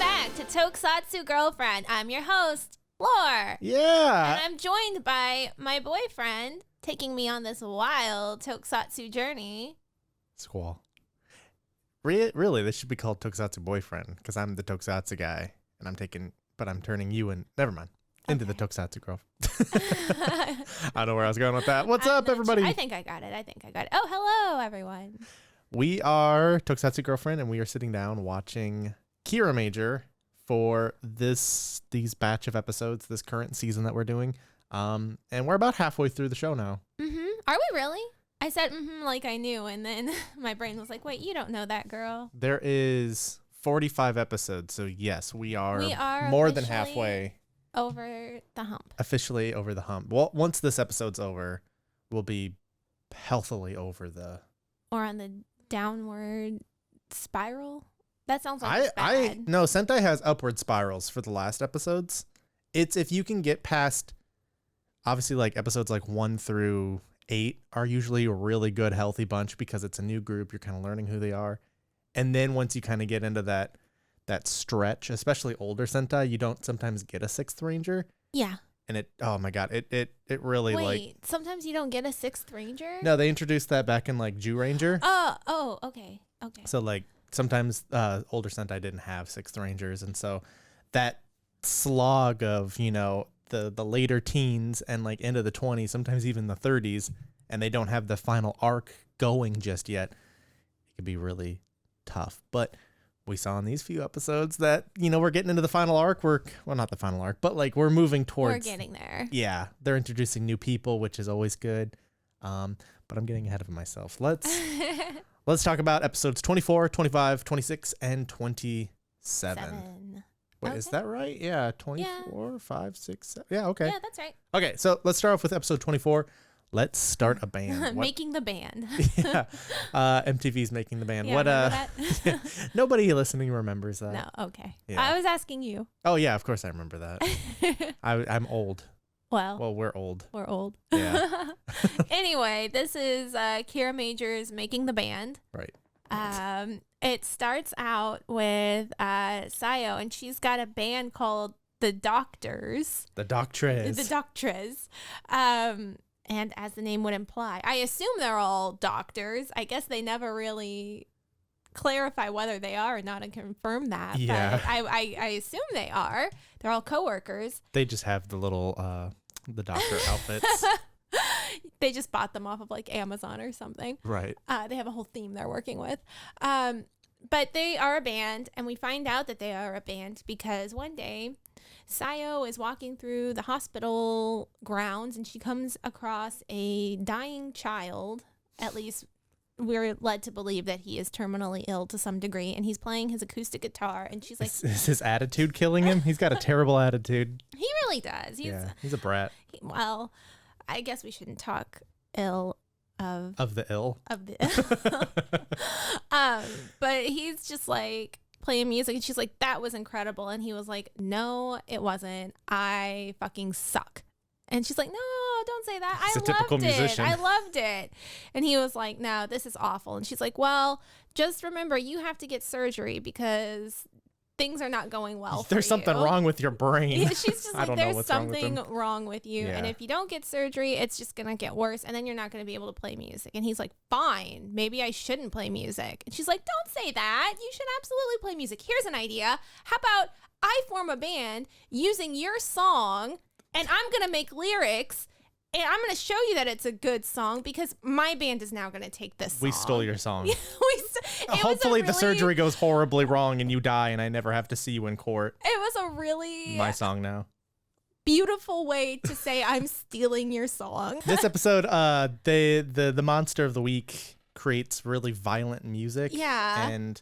back to Tokusatsu Girlfriend. I'm your host, Lore. Yeah. And I'm joined by my boyfriend taking me on this wild Tokusatsu journey. Squall. Really, this should be called Tokusatsu Boyfriend because I'm the Tokusatsu guy and I'm turning you into the Tokusatsu girl. I don't know where I was going with that. What's up, everybody? I think I got it. Oh, hello, everyone. We are Tokusatsu Girlfriend, and we are sitting down watching Kiramager for these batch of episodes, this current season that we're doing. And we're about halfway through the show now. Mm-hmm. Are we really? I said like I knew, and then my brain was like, wait, you don't know that, girl. There is 45 episodes, so yes, we are more than halfway. Over the hump. Officially over the hump. Well, once this episode's over, we'll be healthily over the... Or on the downward spiral? That sounds like it's bad. No, Sentai has upward spirals for the last episodes. It's if you can get past... Obviously, like episodes like 1 through 8 are usually a really good, healthy bunch because it's a new group. You're kind of learning who they are. And then once you kind of get into that stretch, especially older Sentai, you don't sometimes get a 6th Ranger. Yeah. And it really Wait, sometimes you don't get a 6th Ranger? No, they introduced that back in like Jew Ranger. Oh, okay. So like sometimes older Sentai didn't have 6th Rangers, and so that slog of, the later teens and like into the 20s, sometimes even the 30s, and they don't have the final arc going just yet, it could be really tough. But we saw in these few episodes that, we're getting into the final arc. Well, not the final arc, but like we're moving towards... We're getting there. Yeah. They're introducing new people, which is always good. But I'm getting ahead of myself. Let's talk about episodes 24, 25, 26, and 27. Wait, Okay. Is that right? Yeah. 24, 5, 6, 7. Yeah, okay. Yeah, that's right. Okay, so let's start off with episode 24. Let's start a band. Making the band. Yeah. MTV's Making the Band. Yeah, What? that? Nobody listening remembers that. No, okay. Yeah. I was asking you. Oh, yeah, of course I remember that. I'm old. Well, We're old. We're old. Yeah. Anyway, this is Kiramager's Making the Band. Right. It starts out with Sayo, and she's got a band called The Doctors. The Doctres. The Doctres. And as the name would imply, I assume they're all doctors. I guess they never really clarify whether they are or not and confirm that. Yeah. But I assume they are. They're all coworkers. They just have the little, the doctor outfits. They just bought them off of like Amazon or something. Right. They have a whole theme they're working with. But they are a band, and we find out that they are a band because one day Sayo is walking through the hospital grounds and she comes across a dying child. At least we're led to believe that he is terminally ill to some degree, and he's playing his acoustic guitar, and she's like... Is his attitude killing him? He's got a terrible attitude. He really does. He's a brat. Well, I guess we shouldn't talk ill of the ill. But he's just like playing music, and she's like, that was incredible. And he was like, no, it wasn't. I fucking suck. And she's like, no, don't say that. He's a typical musician. I loved it. And he was like, no, this is awful. And she's like, well, just remember, you have to get surgery because things are not going well for you. There's something wrong with your brain. Yeah, she's just like, there's something wrong wrong with you. Yeah. And if you don't get surgery, it's just going to get worse. And then you're not going to be able to play music. And he's like, fine, maybe I shouldn't play music. And she's like, don't say that. You should absolutely play music. Here's an idea. How about I form a band using your song, and I'm going to make lyrics, and I'm going to show you that it's a good song because my band is now going to take this song. We stole your song. Hopefully the surgery goes horribly wrong and you die and I never have to see you in court. It was a really... My song now. Beautiful way to say I'm stealing your song. This episode, the monster of the week creates really violent music. Yeah. And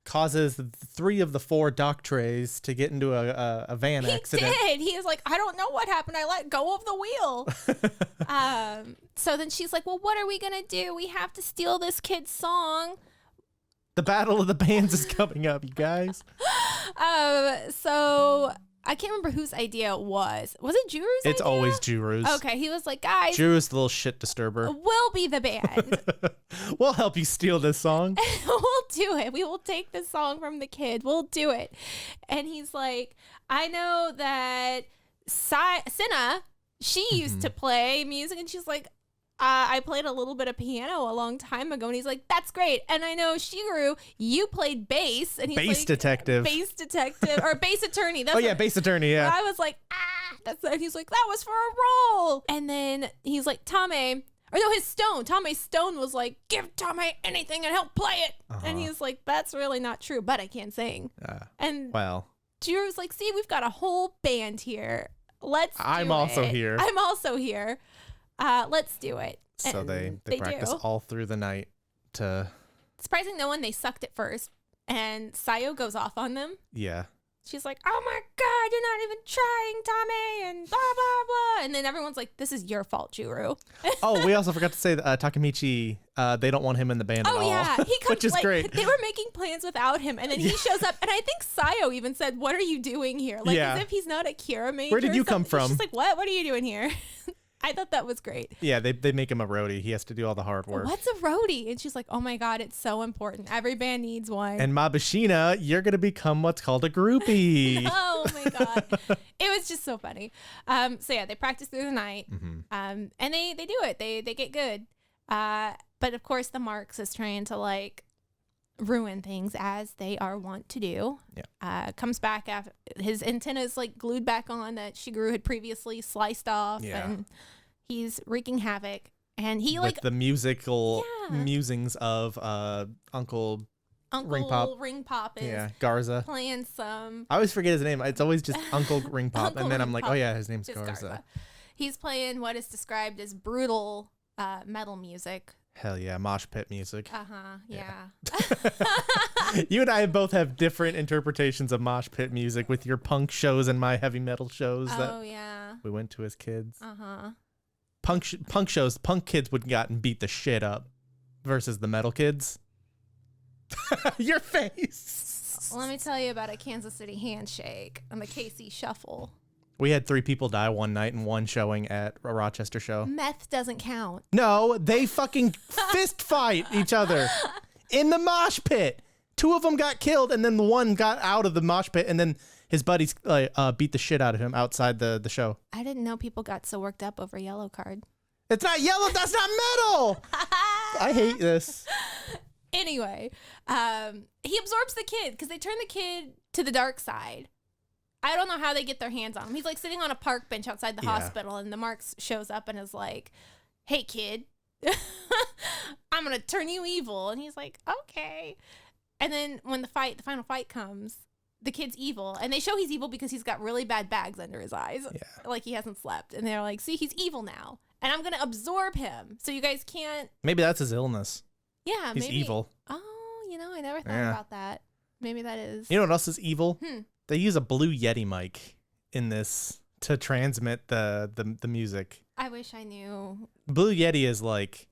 causes 3 of the 4 Doctres to get into a van accident. He did. He was like, I don't know what happened. I let go of the wheel. So then she's like, well, what are we going to do? We have to steal this kid's song. The battle of the bands is coming up, you guys. So I can't remember whose idea it was. Was it Juru's idea? It's always Juru's. Okay, he was like, guys. Juru's the little shit disturber. We'll be the band. We'll help you steal this song. We'll do it. We will take the song from the kid. We'll do it. And he's like, I know that Cinna, she used to play music, and she's like, I played a little bit of piano a long time ago. And he's like, that's great. And I know, Shigeru, you played bass. And he's Bass detective. Bass detective. Or bass attorney. That's bass attorney, yeah. I was like, and he's like, that was for a role. And then he's like, Tame, or no, Tame's stone was like, give Tame anything and he'll play it. And he's like, that's really not true, but I can't sing. And Jiro's like, see, we've got a whole band here. I'm also here. Let's do it. So and they practice all through the night to... Surprising no one, they sucked at first. And Sayo goes off on them. Yeah. She's like, oh my God, you're not even trying, Tame, and blah, blah, blah. And then everyone's like, this is your fault, Juru. Oh, we also forgot to say that Takemichi, they don't want him in the band at all. Oh, yeah. He comes, which is great. They were making plans without him. And then he shows up. And I think Sayo even said, what are you doing here? Like, as if he's not a Kiramager. Where did you come from? She's like, what? What are you doing here? I thought that was great. Yeah, they make him a roadie. He has to do all the hard work. What's a roadie? And she's like, oh my God, it's so important. Every band needs one. And Mabushina, you're going to become what's called a groupie. Oh my God. It was just so funny. So yeah, they practice through the night. And they do it. They get good. But of course the Marks is trying to like ruin things as they are wont to do. Yeah. Comes back after his antenna is like glued back on that Shigeru had previously sliced off. Yeah. And he's wreaking havoc. And he with the musical musings of Uncle Ring Pop is Garza playing some. I always forget his name. It's always just Uncle Ring Pop. And then I'm like, oh yeah, his name's Garza. He's playing what is described as brutal metal music. Hell yeah, mosh pit music. Yeah. You and I both have different interpretations of mosh pit music with your punk shows and my heavy metal shows that we went to as kids. Punk shows, punk kids would gotten beat the shit up versus the metal kids. Your face. Let me tell you about a Kansas City handshake and the KC shuffle. We had 3 people die one night in one showing at a Rochester show. Meth doesn't count. No, they fucking fist fight each other in the mosh pit. 2 of them got killed, and then the one got out of the mosh pit, and then his buddies beat the shit out of him outside the show. I didn't know people got so worked up over Yellow Card. It's not yellow. That's not metal. I hate this. Anyway, he absorbs the kid because they turn the kid to the dark side. I don't know how they get their hands on him. He's like sitting on a park bench outside the hospital, and the Marks shows up and is like, hey, kid, I'm going to turn you evil. And he's like, okay. And then when the final fight comes, the kid's evil. And they show he's evil because he's got really bad bags under his eyes. Yeah. Like he hasn't slept. And they're like, see, he's evil now. And I'm going to absorb him. So you guys can't. Maybe that's his illness. Yeah. He's evil. Oh, I never thought about that. Maybe that is. You know what else is evil? They use a Blue Yeti mic in this to transmit the music. I wish I knew. Blue Yeti is like,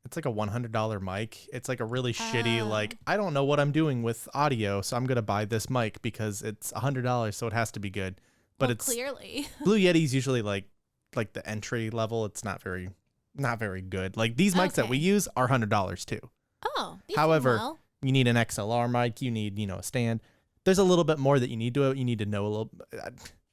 it's like a $100 mic. It's like a really shitty, like, I don't know what I'm doing with audio, so I'm going to buy this mic because it's $100, so it has to be good. But it's clearly. Blue Yeti's usually like the entry level. It's not very good. Like these mics that we use are $100 too. Oh, however, you need an XLR mic, you need, a stand. There's a little bit more that you need to it. You need to know a little.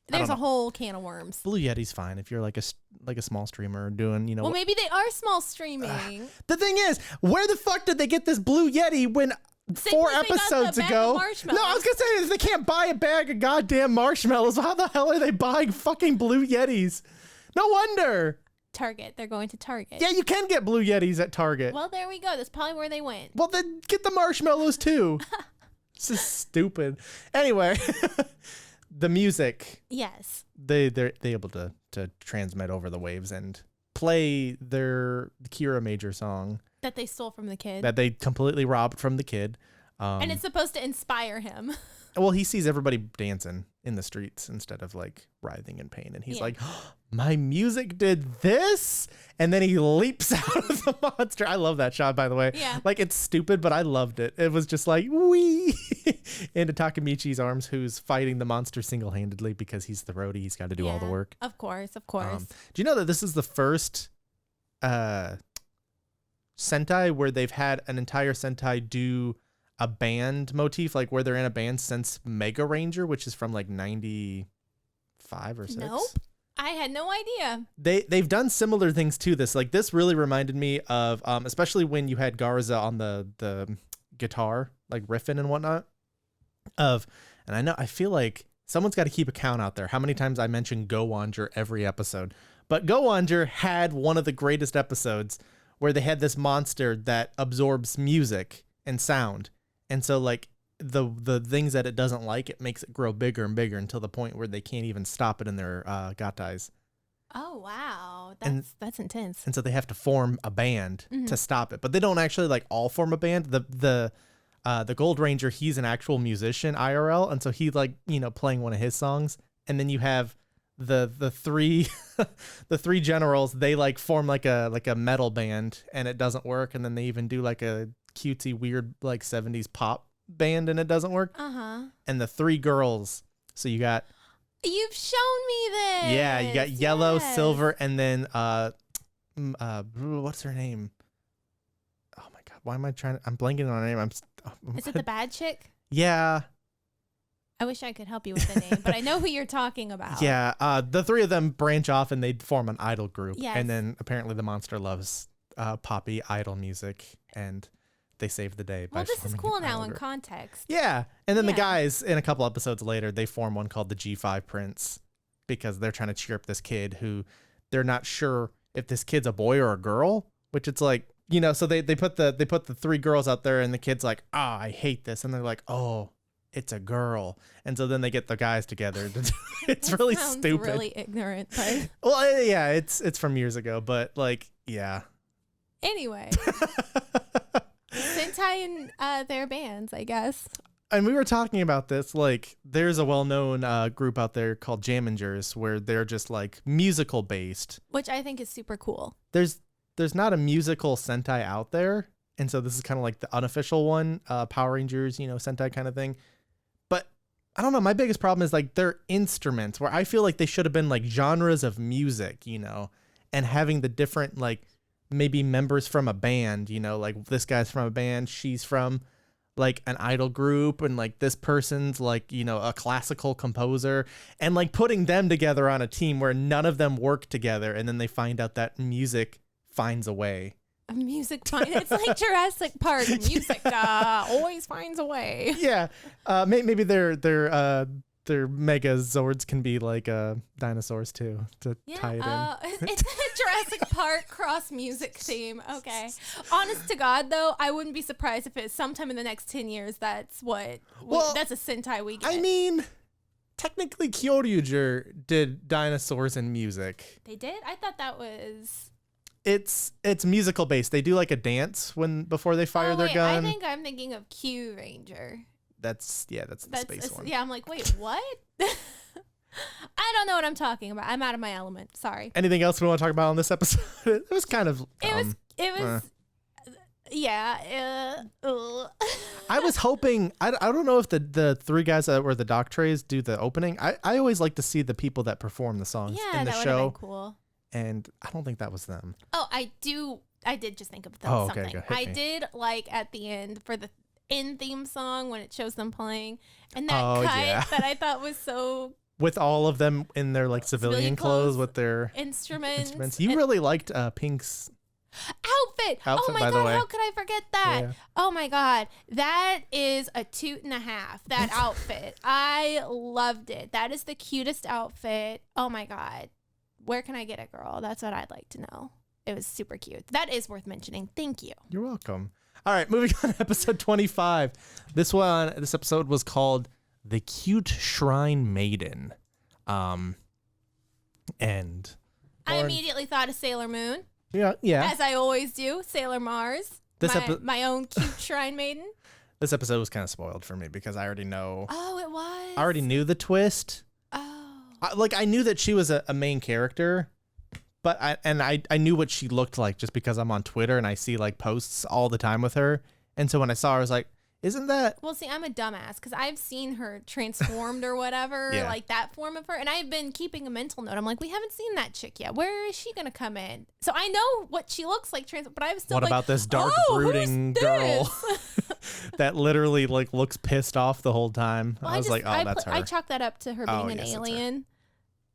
There's a whole can of worms. Blue Yeti's fine if you're like a small streamer doing, Well, maybe they are small streaming. The thing is, where the fuck did they get this Blue Yeti when 4 episodes ago? No, I was gonna say if they can't buy a bag of goddamn marshmallows, how the hell are they buying fucking Blue Yetis? No wonder. Target. They're going to Target. Yeah, you can get Blue Yetis at Target. Well, there we go. That's probably where they went. Well, then get the marshmallows too. This is stupid. Anyway, the music. Yes. They're able to transmit over the waves and play their Kiramager song that they stole from the kid. That they completely robbed from the kid. And it's supposed to inspire him. Well, he sees everybody dancing in the streets instead of like writhing in pain. And he's like, oh, my music did this. And then he leaps out of the monster. I love that shot, by the way. Yeah. Like it's stupid, but I loved it. It was just like, wee into Takemichi's arms, who's fighting the monster single-handedly because he's the roadie. He's got to do all the work. Of course. Do you know that this is the first Sentai where they've had an entire Sentai do a band motif, like where they're in a band since Mega Ranger, which is from like 95 or 6. Nope. I had no idea. They've done similar things to this. Like this really reminded me of, especially when you had Garza on the guitar, like riffing and whatnot. And I feel like someone's got to keep a count out there how many times I mention Go Wanger every episode. But Go Wanger had one of the greatest episodes where they had this monster that absorbs music and sound, and so like the things that it doesn't like, it makes it grow bigger and bigger until the point where they can't even stop it in their gatais. Oh wow, that's intense. And so they have to form a band to stop it, but they don't actually like all form a band. The Gold Ranger, he's an actual musician IRL, and so he like playing one of his songs, and then you have the three the three generals. They like form like a metal band, and it doesn't work, and then they even do like a cutesy weird like 70s pop band, and it doesn't work. And the 3 girls, so you've shown me this. Yeah, you got yellow, silver, and then what's her name? Oh my god, why am I I'm blanking on her name. Is it the bad chick? Yeah, I wish I could help you with the name, but I know who you're talking about. Yeah, the 3 of them branch off and they form an idol group. Yes. And then apparently the monster loves poppy idol music, and they save the day. Well, this is cool now in context. Yeah. And then the guys, in a couple episodes later, they form one called the G5 Prince, because they're trying to cheer up this kid who they're not sure if this kid's a boy or a girl, which it's like, so they put the 3 girls out there, and the kid's like, I hate this. And they're like, oh, it's a girl. And so then they get the guys together. It's really stupid. Really ignorant. But... Well, yeah, it's from years ago, but like, yeah. Anyway. Sentai and their bands, I guess. And we were talking about this, like, there's a well-known group out there called Jamingers, where they're just like musical based, which I think is super cool. There's not a musical Sentai out there, and so this is kind of like the unofficial one, Power Rangers, Sentai kind of thing. But I don't know, my biggest problem is like their instruments, where I feel like they should have been like genres of music, and having the different like maybe members from a band, like this guy's from a band, she's from like an idol group, and like this person's like, a classical composer, and like putting them together on a team where none of them work together, and then they find out that music finds a way. It's like Jurassic Park. Music always finds a way. Yeah. Maybe their mega zords can be like dinosaurs too, to tie it in. It's a Jurassic Park cross music theme. Okay. Honest to God, though, I wouldn't be surprised if it's sometime in the next 10 years that's that's a Sentai we get. I mean, technically Kyoryuger did dinosaurs and music. They did? I thought that was... It's musical based. They do like a dance before they fire their gun. I think I'm thinking of Q Ranger. That's the space one. Yeah, I'm like, wait, what? I don't know what I'm talking about. I'm out of my element. Sorry. Anything else we want to talk about on this episode? It was kind of... It was... Yeah. I was hoping... I don't know if the 3 guys that were the doc trays do the opening. I always like to see the people that perform the songs in the show. Yeah, that would have been cool. And I don't think that was them. Oh, I did just think of something. Okay, I did like at the end for the end theme song when it shows them playing, and that cut that I thought was so... With all of them in their like civilian clothes with their instruments. You really liked Pink's outfit. Oh my God, how could I forget that? Yeah. Oh my God, that is a 2.5. That outfit. I loved it. That is the cutest outfit. Oh my God. Where can I get it, girl? That's what I'd like to know. It was super cute. That is worth mentioning. Thank you. You're welcome. All right, moving on to episode 25. This episode was called The Cute Shrine Maiden. And I immediately thought of Sailor Moon. Yeah. As I always do. Sailor Mars. My own cute shrine maiden. This episode was kind of spoiled for me because I already know. Oh, it was? I already knew the twist. Oh. I knew that she was a main character, but I knew what she looked like just because I'm on Twitter and I see like posts all the time with her. And so when I saw her, I was like, isn't that... Well, see, I'm a dumbass because I've seen her transformed or whatever, like that form of her. And I've been keeping a mental note. I'm like, we haven't seen that chick yet. Where is she going to come in? So I know what she looks like, but I was still what about this dark, brooding girl? that literally like looks pissed off the whole time. Well, I was like, oh, that's her. I chalk that up to her being an yes, that's her. alien.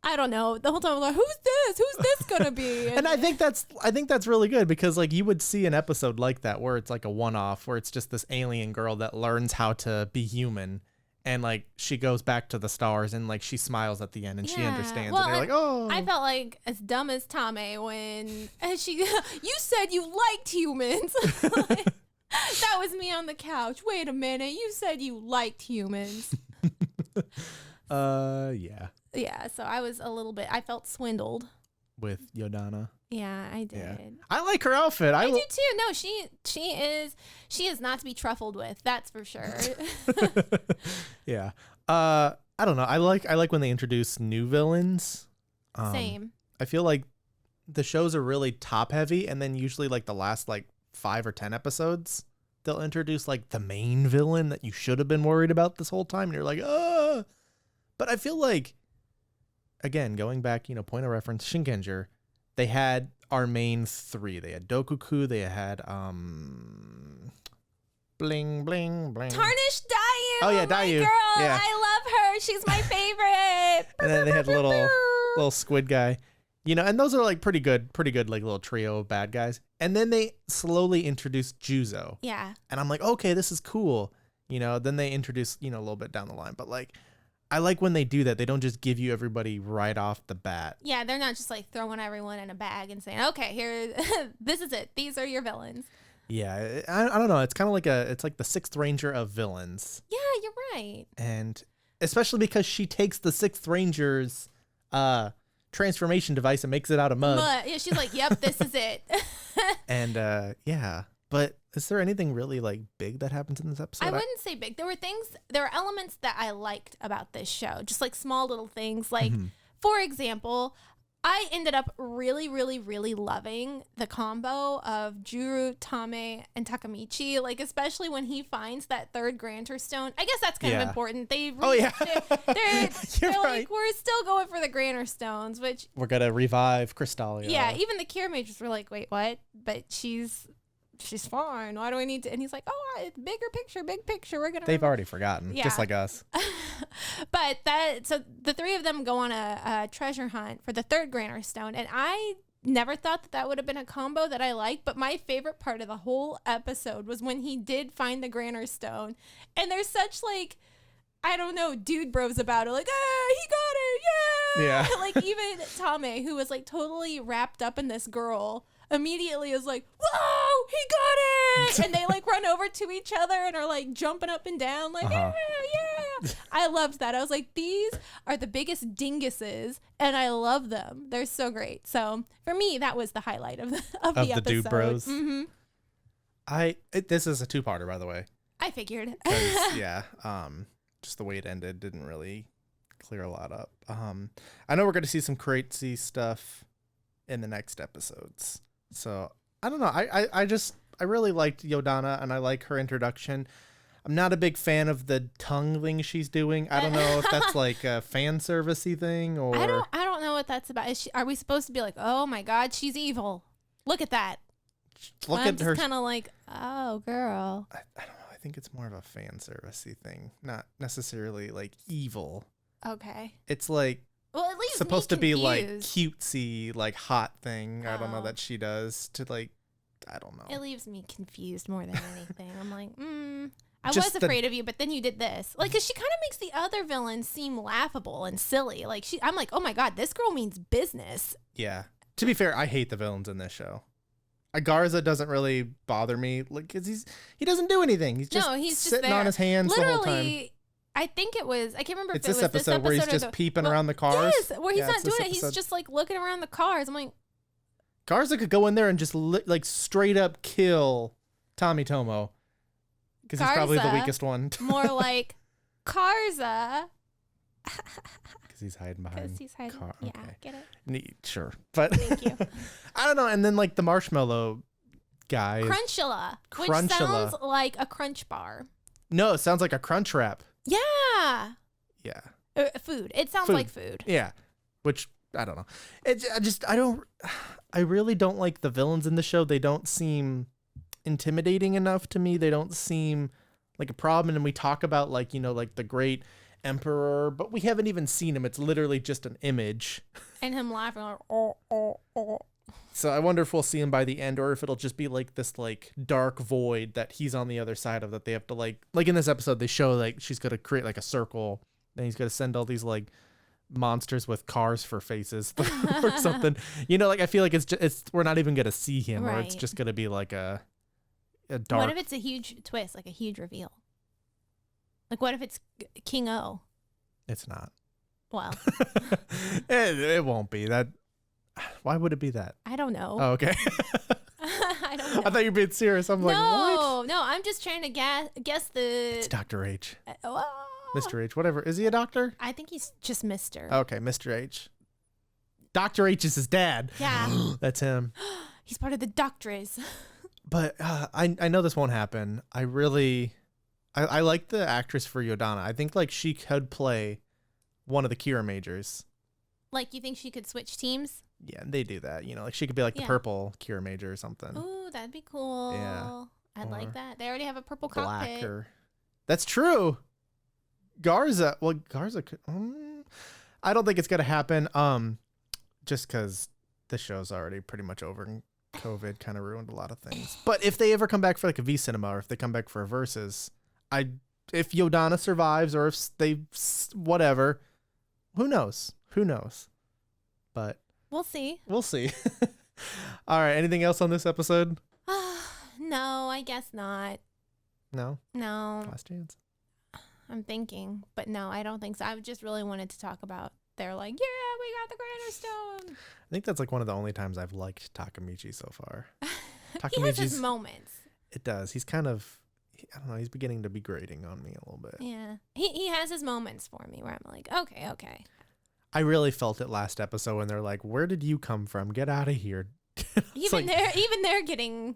I don't know. The whole time I was like, who's this? Who's this gonna be? And I think that's really good because like you would see an episode like that where it's like a one-off where it's just this alien girl that learns how to be human and like she goes back to the stars and like she smiles at the end and she understands and you're like, oh. I felt like as dumb as Tame when you said you liked humans. Like, that was me on the couch. Wait a minute. You said you liked humans. Yeah. Yeah, so I felt swindled. With Yodonna. Yeah, I did. Yeah. I like her outfit. I do too. No, she is not to be truffled with. That's for sure. Yeah. I don't know. I like when they introduce new villains. Same. I feel like the shows are really top heavy, and then usually like the last like 5 or 10 episodes, they'll introduce like the main villain that you should have been worried about this whole time, and you're like, ah. But I feel like, again, going back, point of reference, Shinkenger, they had our main 3. They had Dokuku, they had bling bling bling. Tarnished Dayu. Oh yeah, my Dayu. Girl. Yeah. I love her. She's my favorite. And then they had little squid guy. And those are like pretty good like little trio of bad guys. And then they slowly introduced Juzo. Yeah. And I'm like, okay, this is cool. Then they introduce, a little bit down the line. But like, I like when they do that. They don't just give you everybody right off the bat. Yeah, they're not just like throwing everyone in a bag and saying, okay, here, this is it. These are your villains. Yeah, I don't know. It's kind of like it's like the 6th Ranger of villains. Yeah, you're right. And especially because she takes the 6th Ranger's transformation device and makes it out of mud. Yeah, she's like, yep, this is it. And yeah, but is there anything really like big that happens in this episode? I wouldn't say big. There were elements that I liked about this show, just like small little things. Like, for example, I ended up really, really, really loving the combo of Juru, Tame, and Takamichi. Like, especially when he finds that 3rd Grantor Stone. I guess that's kind of important. They're You're right. like, we're still going for the Grantor Stones, which we're gonna revive Crystalia. Yeah, even the Kiramagers were like, wait, what? But she's fine. Why do we need to? And he's like, oh, it's big picture. We're gonna. They've already forgotten, just like us. But so the 3 of them go on a treasure hunt for the 3rd Grantor Stone, and I never thought that would have been a combo that I liked. But my favorite part of the whole episode was when he did find the Grantor Stone, and there's such like, I don't know, dude bros about it, like, he got it, yeah. Like even Tame, who was like totally wrapped up in this girl, immediately is like, whoa, he got it. And they like run over to each other and are like jumping up and down like, yeah. I loved that. I was like, these are the biggest dinguses and I love them. They're so great. So for me, that was the highlight of the episode. Dude bros. Mm-hmm. This is a 2-parter, by the way. I figured. Yeah. Just the way it ended didn't really clear a lot up. I know we're going to see some crazy stuff in the next episodes. So I don't know. I really liked Yodonna and I like her introduction. I'm not a big fan of the tongue thing she's doing. I don't know if that's like a fan servicey thing or I don't know what that's about. Are we supposed to be like, oh my God, she's evil? Look at that. Look at her. Kind of like, oh girl. I don't know. I think it's more of a fan servicey thing, not necessarily like evil. Okay. It's like, well, at least supposed to be like cutesy, like hot thing. I don't know Oh. that she does to like, I don't know. It leaves me confused more than anything. I'm like, I Just was afraid of you, but then you did this. Like, cause she kind of makes the other villains seem laughable and silly. Like I'm like, oh my God, this girl means business. Yeah. To be fair, I hate the villains in this show. Garza doesn't really bother me, like, cause he doesn't do anything. He's just sitting there. on his hands Literally, the whole time. I think it was. I can't remember It's if it this was this episode where he's or just peeping around the cars. Yes, where he's Yeah, not it's this doing it. He's episode. just like looking around the cars. I'm like, Garza could go in there and just like straight up kill Tommy Tomo. Because he's probably the Garza, weakest one. more like Karza. Because he's hiding behind. Because he's hiding. car. Yeah, Okay. get it? Sure. But Thank you. I don't know. And then like the marshmallow guy. Crunchula, which Crunchula. sounds like a crunch bar. No, it sounds like a crunch wrap. Yeah. Yeah. Food. It sounds Food. like food. Yeah. Which I don't know. I really don't like the villains in the show. They don't seem intimidating enough to me. They don't seem like a problem, and we talk about like, you know, like the great emperor, but we haven't even seen him. It's literally just an image. And him laughing like, oh. So I wonder if we'll see him by the end, or if it'll just be like this like dark void that he's on the other side of, that they have to like in this episode they show like she's gonna create like a circle, and he's gonna send all these like monsters with cars for faces or something. You know, like I feel like it's we're not even gonna see him, or it's just gonna be like a dark. What if it's a huge twist, like a huge reveal? Like what if it's King O? It's not. Well, it won't be that. Why would it be that? I don't know. Oh, okay. I don't know. I thought you were being serious. I'm like, what? No, I'm just trying to guess the. It's Dr. H. Oh. Mr. H, whatever. Is he a doctor? I think he's just Mr. Okay, Mr. H. Dr. H is his dad. Yeah. That's him. He's part of the doctors. But I know this won't happen. I like the actress for Yodonna. I think like she could play one of the Kiramagers. Like, you think she could switch teams? Yeah, they do that. You know, like she could be like the purple Kiramager or something. Ooh, that'd be cool. Yeah. I'd like that. They already have a purple cockpit. Blacker. That's true. Garza. Well, Garza could. I don't think it's gonna happen. Just because the show's already pretty much over, and COVID kind of ruined a lot of things. But if they ever come back for like a V Cinema, or if they come back for a Versus, if Yodonna survives, or if they whatever, who knows? Who knows? But we'll see. We'll see. All right. Anything else on this episode? No, I guess not. No. Last chance. I'm thinking, but no, I don't think so. I just really wanted to talk about. They're like, yeah, we got the Greater Stone. I think that's like one of the only times I've liked Takemichi so far. He has his moments. It does. He's kind of, I don't know, he's beginning to be grating on me a little bit. Yeah. He has his moments for me where I'm like, okay. I really felt it last episode when they're like, where did you come from? Get out of here. Even they're getting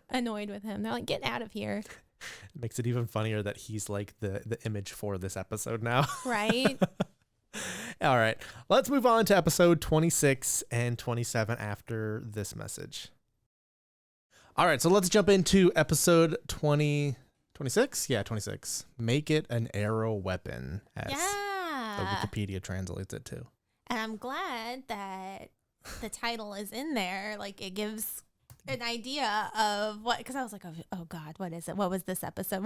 annoyed with him. They're like, get out of here. It makes it even funnier that he's like the image for this episode now. Right. All right. Let's move on to episode 26 and 27 after this message. All right. So let's jump into episode 26. Yeah, 26. Make it an arrow weapon. As the Wikipedia translates it to. And I'm glad that the title is in there. Like, it gives an idea of what, because I was like, oh God, what is it? What was this episode?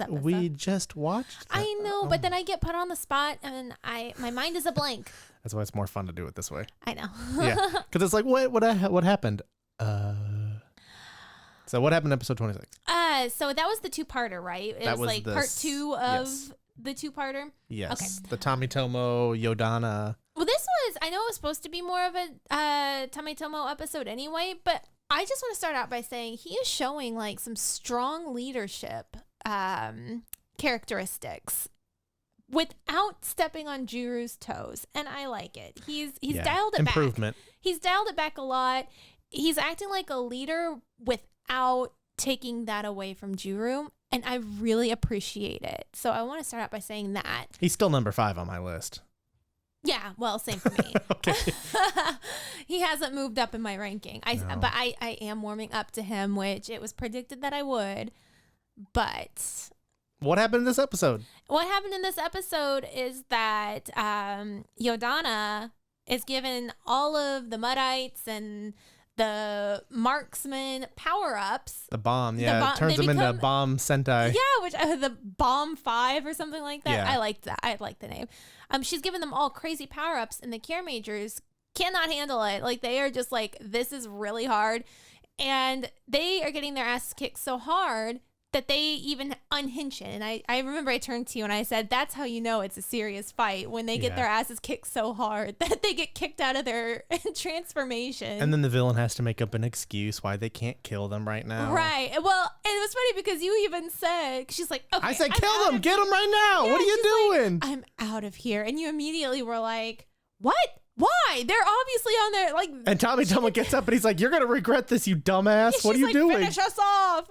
We just watched that. I know, but then I get put on the spot and my mind is a blank. That's why it's more fun to do it this way. I know. Yeah, because it's like, what happened? So what happened in episode 26? So that was the two-parter, right? It was like part 2 of the two-parter? Yes. Okay. The Tomitomo Yodonna. Well, I know it was supposed to be more of a Tomitomo episode anyway, but I just want to start out by saying he is showing like some strong leadership characteristics without stepping on Juru's toes, and I like it. He's dialed it Improvement. back. He's dialed it back a lot. He's acting like a leader without taking that away from Juru, and I really appreciate it. So I want to start out by saying that. He's still number 5 on my list. Yeah, well, same for me. Okay. He hasn't moved up in my ranking. But I am warming up to him, which it was predicted that I would. But what happened in this episode? What happened in this episode is that Yodonna is given all of the Muddites and the marksman power-ups. The bomb, yeah. It turns them into Bomb Sentai. Yeah, which the Bomb 5 or something like that. Yeah. I liked that. I like the name. She's given them all crazy power-ups, and the Kiramagers cannot handle it. Like, they are just like, this is really hard. And they are getting their asses kicked so hard that they even unhinge it. And I remember I turned to you and I said, that's how you know it's a serious fight, when they get their asses kicked so hard that they get kicked out of their transformation. And then the villain has to make up an excuse why they can't kill them right now. Right. Well, it was funny because you even said, she's like, okay, I said, kill them, get them right now. Yeah, what are you doing? Like, I'm out of here. And you immediately were like, what? Why? They're obviously on their, like. And Tommy gets up and he's like, you're going to regret this, you dumbass. What are you doing? Finish us off.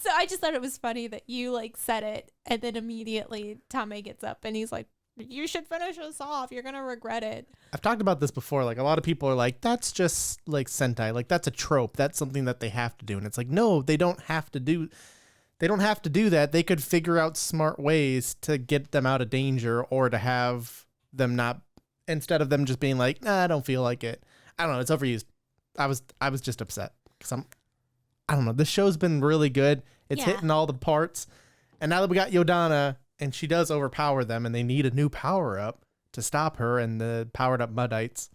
So I just thought it was funny that you like said it, and then immediately Tommy gets up and he's like, you should finish us off. You're going to regret it. I've talked about this before. Like, a lot of people are like, that's just like Sentai. Like, that's a trope. That's something that they have to do. And it's like, no, they don't have to do. they don't have to do that. They could figure out smart ways to get them out of danger or to have them not, instead of them just being like, nah, I don't feel like it. I don't know. It's overused. I was just upset because I don't know. This show's been really good. It's hitting all the parts. And now that we got Yodonna and she does overpower them and they need a new power up to stop her and the powered up Muddites,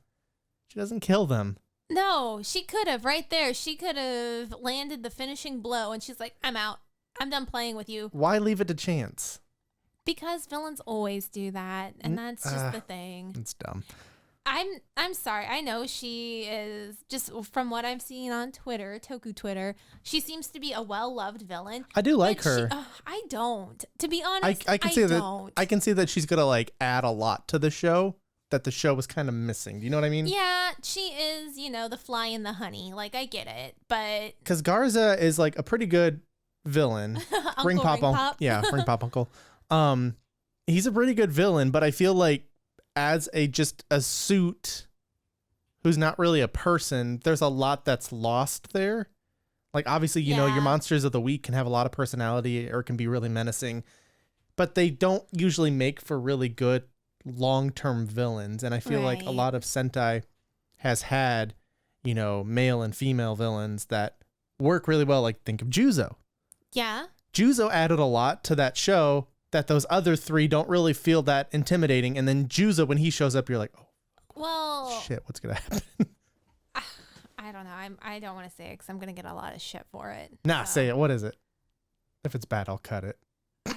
she doesn't kill them. No, she could have right there. She could have landed the finishing blow and she's like, I'm out. I'm done playing with you. Why leave it to chance? Because villains always do that. And that's just the thing. It's dumb. I'm sorry. I know she is, just from what I've seen on Twitter, Toku Twitter, she seems to be a well-loved villain. I do like her. I don't. To be honest, I can see that. I can see that she's gonna like add a lot to the show that the show was kind of missing. Do you know what I mean? Yeah, she is, the fly in the honey. Like, I get it, but because Garza is like a pretty good villain. Ring Pop. Yeah, Ring Pop Uncle. He's a pretty good villain, but I feel like as just a suit who's not really a person, there's a lot that's lost there. Like, obviously, you know, your monsters of the week can have a lot of personality or can be really menacing, but they don't usually make for really good long-term villains. And I feel like a lot of Sentai has had, male and female villains that work really well. Like, think of Juzo. Yeah. Juzo added a lot to that show that those other three don't really feel that intimidating. And then Juzo, when he shows up, you're like, oh, well, shit, what's going to happen? I don't know. I don't want to say it because I'm going to get a lot of shit for it. Nah, say it. What is it? If it's bad, I'll cut it. I'm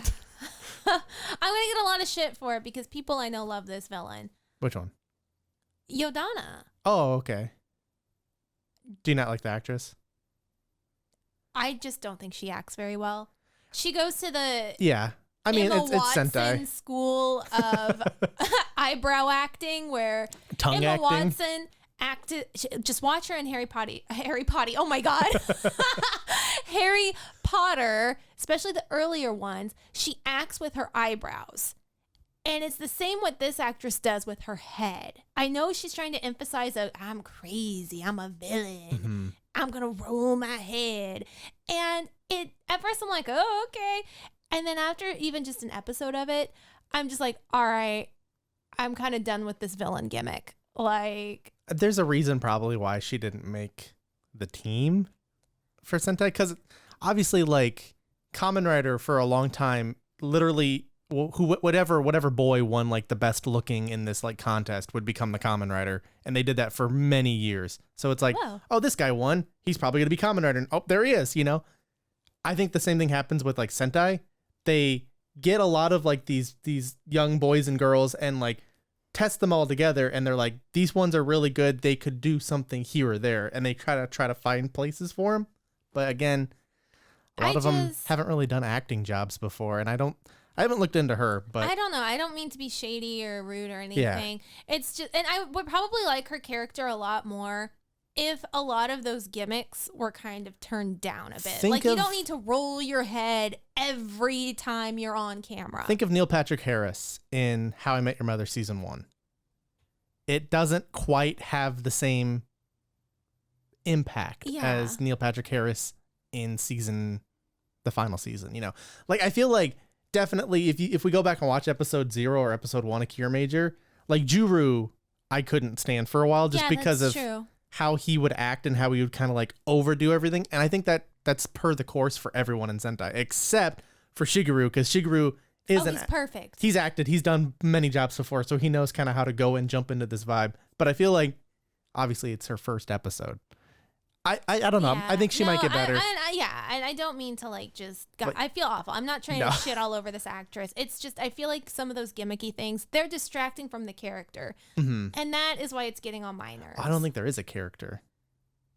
going to get a lot of shit for it because people I know love this villain. Which one? Yodonna. Oh, okay. Do you not like the actress? I just don't think she acts very well. She goes to the... Yeah. I mean, it's Sentai school of eyebrow acting, where tongue Emma acting. Watson acted. Just watch her in Harry Potter. Oh my God, Harry Potter, especially the earlier ones. She acts with her eyebrows, and it's the same what this actress does with her head. I know she's trying to emphasize that I'm crazy, I'm a villain, I'm gonna roll my head, and at first I'm like, oh, okay. And then after even just an episode of it, I'm just like, all right, I'm kind of done with this villain gimmick. Like, there's a reason probably why she didn't make the team for Sentai. Because obviously, like, Kamen Rider for a long time, literally, whatever boy won like the best looking in this like contest would become the Kamen Rider. And they did that for many years. So it's like, oh, this guy won. He's probably going to be Kamen Rider. And, oh, there he is, I think the same thing happens with like Sentai. They get a lot of like these young boys and girls and like test them all together, and they're like, these ones are really good. They could do something here or there, and they try to find places for them. But again, a lot of them haven't really done acting jobs before, and I haven't looked into her, but I don't know. I don't mean to be shady or rude or anything. It's just, and I would probably like her character a lot more if a lot of those gimmicks were kind of turned down a bit. Like, you don't need to roll your head every time you're on camera. Think of Neil Patrick Harris in How I Met Your Mother season 1. It doesn't quite have the same impact as Neil Patrick Harris in the final season, Like, I feel like definitely if we go back and watch episode 0 or episode 1 of Kiramager, like Juru, I couldn't stand for a while just because of how he would act and how he would kind of like overdo everything. And I think that's per the course for everyone in Sentai, except for Shigeru, because Shigeru isn't. He's perfect. He's acted. He's done many jobs before, so he knows kind of how to go and jump into this vibe. But I feel like, obviously, it's her first episode. I don't know. I think she might get better. And I don't mean to like just. God, I feel awful. I'm not trying to shit all over this actress. It's just I feel like some of those gimmicky things, they're distracting from the character, and that is why it's getting on my nerves. I don't think there is a character.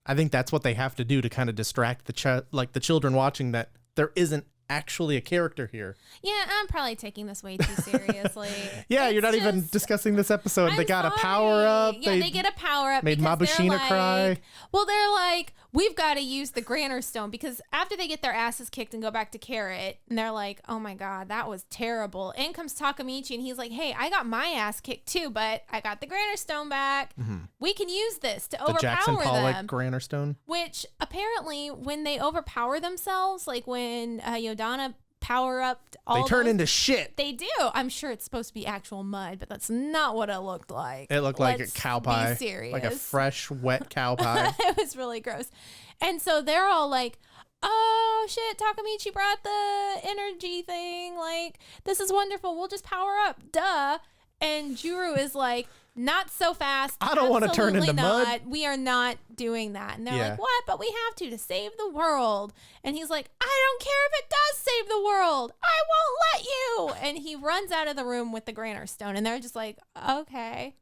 I think that's what they have to do to kind of distract the children watching, that there isn't actually a character here. Yeah, I'm probably taking this way too seriously. You're not even discussing this episode. They got a power up. Yeah, they get a power up. Made Mabushina cry. Well, they're like, we've got to use the Granner Stone, because after they get their asses kicked and go back to Carrot, and they're like, oh my God, that was terrible. In comes Takamichi, and he's like, hey, I got my ass kicked too, but I got the Granner Stone back. We can use this to overpower the Jackson Pollock them. Granner Stone. Which apparently when they overpower themselves, like when Yodonna power up all they turn into shit. They do. I'm sure it's supposed to be actual mud, but that's not what it looked like. It looked like a cow pie. Be serious. Like a fresh, wet cow pie. It was really gross. And so they're all like, oh shit, Takamichi brought the energy thing. Like, this is wonderful. We'll just power up. Duh. And Juru is like, not so fast. I don't want to turn into not. mud. We are not doing that. And they're like, what? But we have to save the world. And he's like, I don't care if it does save the world. I won't let you. And he runs out of the room with the Granner Stone. And they're just like, okay.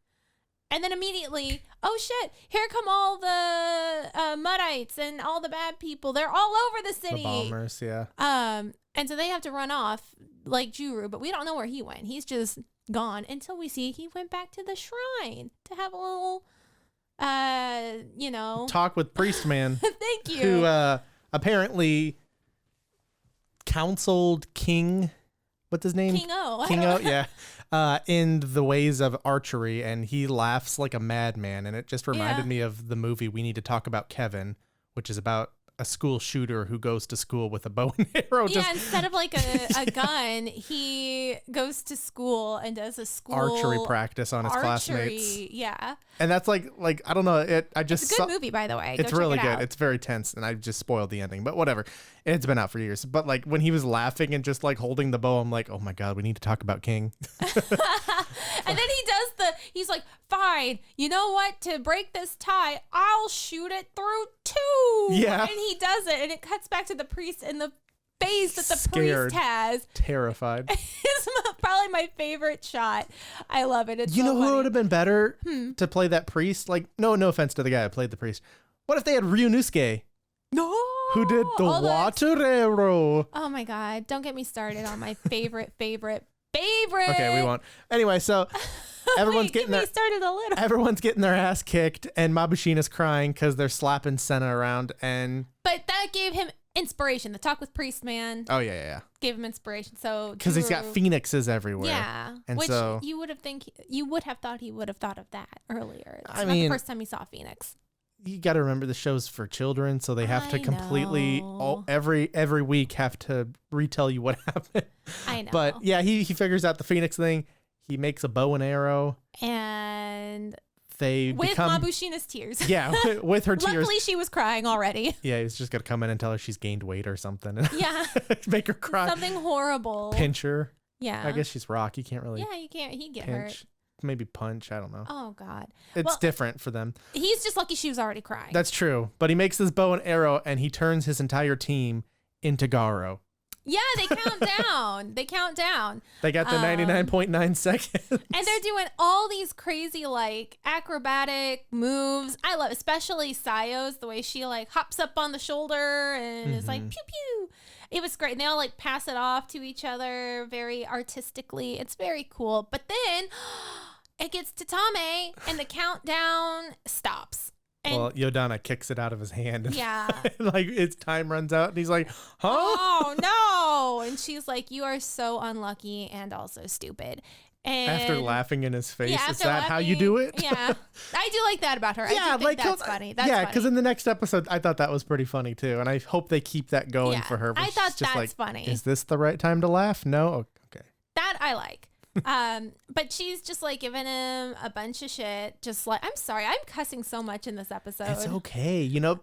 And then immediately, oh shit, here come all the Muddites and all the bad people. They're all over the city. The bombers, yeah. And so they have to run off like Juru, but we don't know where he went. He's just gone until we see he went back to the shrine to have a little, talk with Priest Man. Thank you. Who apparently counseled King, what's his name? King O. King O, yeah. In the ways of archery, and he laughs like a madman. And it just reminded me of the movie We Need to Talk About Kevin, which is about a school shooter who goes to school with a bow and arrow. Yeah, instead of like a gun, he goes to school and does a school archery practice on his classmates. Yeah. And that's like I don't know. It's a good movie, by the way. It's really good. It's very tense, and I just spoiled the ending, but whatever. It's been out for years. But like when he was laughing and just like holding the bow, I'm like, oh my God, we need to talk about King. And then he's like, fine, you know what? To break this tie, I'll shoot it through two. Yeah. And he does it, and it cuts back to the priest and the face that the Scared. priest has. Terrified. It's probably my favorite shot. I love it. It's you know funny. who would have been better to play that priest? Like, no offense to the guy who played the priest. What if they had Ryunosuke? No. Who did the water arrow? Oh my God. Don't get me started on my favorite. Okay, we won't. Anyway, so everyone's getting me started a little. Everyone's getting their ass kicked, and Mabushina's crying because they're slapping Senna around. But that gave him inspiration. The talk with Priest Man. Oh yeah. Gave him inspiration. So because he's got phoenixes everywhere. Yeah, and which so you would have thought he would have thought of that earlier. It's I not mean, the first time he saw Phoenix. You got to remember the show's for children, so they have to completely every week have to retell you what happened. I know. But yeah, he figures out the Phoenix thing. He makes a bow and arrow, and they with become Mabushina's tears. Yeah, with her tears. Luckily, she was crying already. Yeah, he's just gonna come in and tell her she's gained weight or something. Yeah, make her cry. Something horrible. Pinch her. Yeah, I guess she's rock. You can't really. Yeah, you can't. He'd get pinch. hurt. Maybe punch. I don't know. Oh God, it's different for them. He's just lucky she was already crying. That's true. But he makes this bow and arrow, and he turns his entire team into Garo. Yeah, they count down. They count down. They got the 99.9 seconds. And they're doing all these crazy, like, acrobatic moves. I love, especially Sayo's, the way she, like, hops up on the shoulder and is like, pew, pew. It was great. And they all, like, pass it off to each other very artistically. It's very cool. But then it gets to Tame, and the countdown stops. And well, Yodonna kicks it out of his hand. Yeah. Like, its time runs out, and he's like, huh? Oh, no. And she's like, you are so unlucky and also stupid. And after laughing in his face, is that how you do it? Yeah. I do like that about her. Yeah, I do think that's funny. That's yeah, because in the next episode, I thought that was pretty funny, too. And I hope they keep that going for her. I thought that's funny. Is this the right time to laugh? No? Okay. That I like. But she's just like giving him a bunch of shit. Just like, I'm sorry, I'm cussing so much in this episode. It's okay. You know,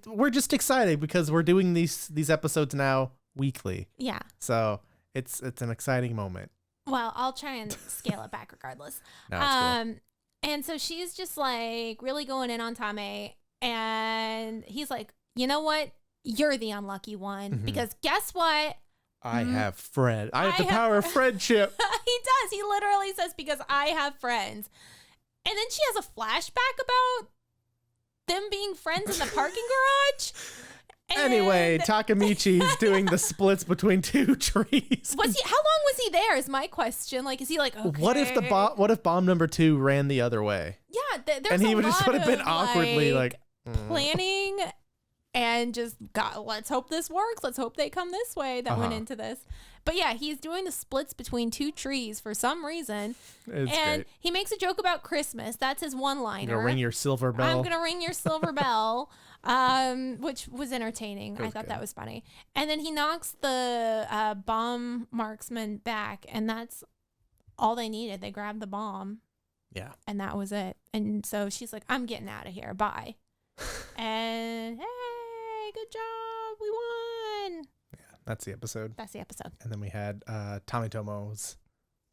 we're just excited because we're doing these episodes now weekly. Yeah. So it's an exciting moment. Well, I'll try and scale it back regardless. No, it's cool. And so she's just like really going in on Tame, and he's like, you know what? You're the unlucky one because guess what? I have Fred. I have the power of friendship. He does. He literally says, because I have friends. And then she has a flashback about them being friends in the parking garage. Anyway, Takamichi's doing the splits between two trees. How long was he there is my question. Like, is he like, okay. What if bomb number 2 ran the other way? Yeah, there's and he would just would have been awkwardly like planning and just let's hope this works. Let's hope they come this way that went into this. But yeah, he's doing the splits between two trees for some reason. It's and great. he makes a joke about Christmas. That's his one-liner. You're gonna ring your silver bell. I'm gonna ring your silver bell, which was entertaining. I thought that was funny. And then he knocks the bomb marksman back, and that's all they needed. They grabbed the bomb. Yeah. And that was it. And so she's like, I'm getting out of here. Bye. And hey, good job. We won. That's the episode. That's the episode. And then we had Tomitomo's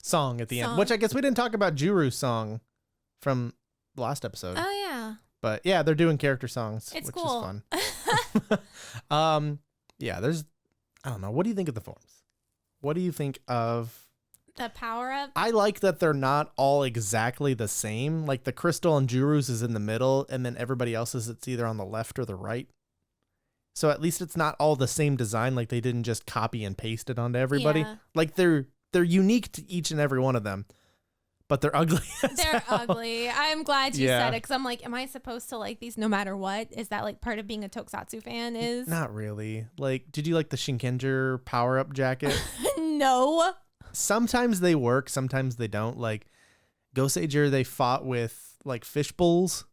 song at the end, which I guess we didn't talk about Juru's song from the last episode. Oh, yeah. But yeah, they're doing character songs, It's which cool. is fun. Yeah, I don't know. What do you think of the forms? What do you think of the power up? I like that they're not all exactly the same. Like the Crystal and Juru's is in the middle, and then everybody else's, it's either on the left or the right. So at least it's not all the same design. Like they didn't just copy and paste it onto everybody. Yeah. Like they're unique to each and every one of them, but they're ugly. They're ugly. I'm glad you said it, because I'm like, am I supposed to like these no matter what? Is that like part of being a Tokusatsu fan? Is Not really. Like, did you like the Shinkenger power-up jacket? No. Sometimes they work, sometimes they don't. Like Gosager, they fought with like fish bowls.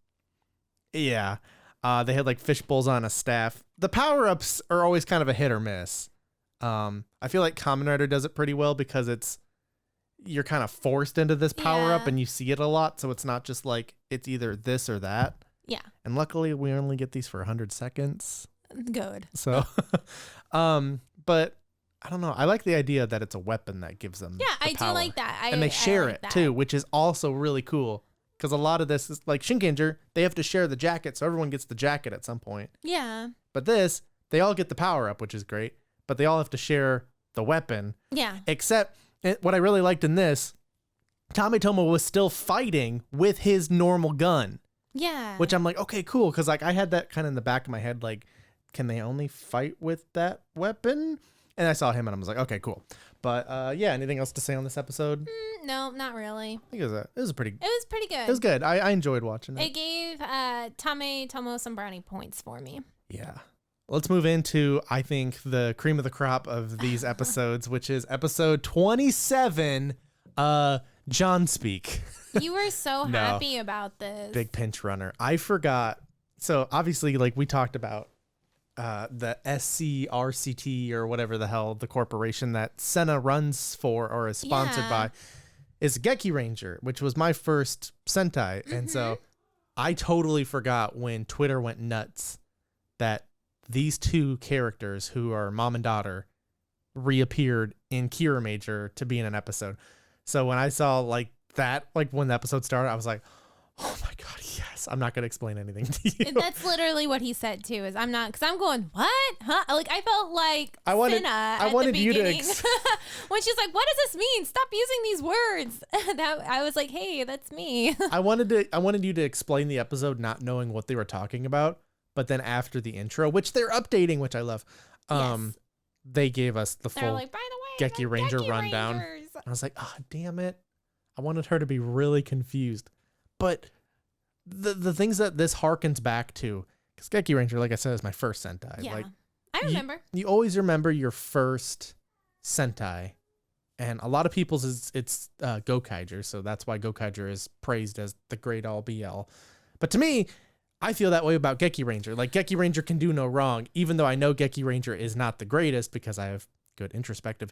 Yeah. They had like fish bowls on a staff. The power-ups are always kind of a hit or miss. I feel like Kamen Rider does it pretty well because you're kind of forced into this power-up and you see it a lot. So it's not just like it's either this or that. Yeah. And luckily we only get these for 100 seconds. Good. So, but I don't know. I like the idea that it's a weapon that gives them the power. Do like that. And they share like it that. too, which is also really cool. Because a lot of this is like Shinkenger, they have to share the jacket, so everyone gets the jacket at some point. Yeah. But this, they all get the power up, which is great. But they all have to share the weapon. Yeah. Except what I really liked in this, Tomitomo was still fighting with his normal gun. Yeah. Which I'm like, okay, cool. Because like I had that kind of in the back of my head, like, can they only fight with that weapon? And I saw him and I was like, okay, cool. But yeah, anything else to say on this episode? No, not really. I think it was pretty good. It It was good. I enjoyed watching it. It gave Tomitomo some brownie points for me. Yeah. Let's move into, I think, the cream of the crop of these episodes, which is episode 27, John Speak. You were so happy about this. Big pinch runner. I forgot. So obviously, like we talked about, the SCRCT or whatever the hell the corporation that Senna runs for or is sponsored by is Geki Ranger, which was my first Sentai. And so I totally forgot when Twitter went nuts that these two characters who are mom and daughter reappeared in Kiramager to be in an episode. So when I saw like that, like when the episode started, I was like, oh my God, yes. I'm not going to explain anything to you. That's literally what he said too, is I'm not, because I'm going, what? Huh? Like I felt like I wanted you to when she's like, what does this mean? Stop using these words. I was like, hey, that's me. I wanted you to explain the episode not knowing what they were talking about, but then after the intro, which they're updating, which I love, they gave us the They're full like, by the way, Geki Ranger rundown. Rangers. I was like, oh, damn it. I wanted her to be really confused. But the things that this harkens back to, because Geki Ranger, like I said, is my first Sentai. Yeah, like, I remember. You always remember your first Sentai. And a lot of people's it's Gokaiger, so that's why Gokaiger is praised as the great all BL. But to me, I feel that way about Geki Ranger. Like Geki Ranger can do no wrong, even though I know Geki Ranger is not the greatest because I have good introspective.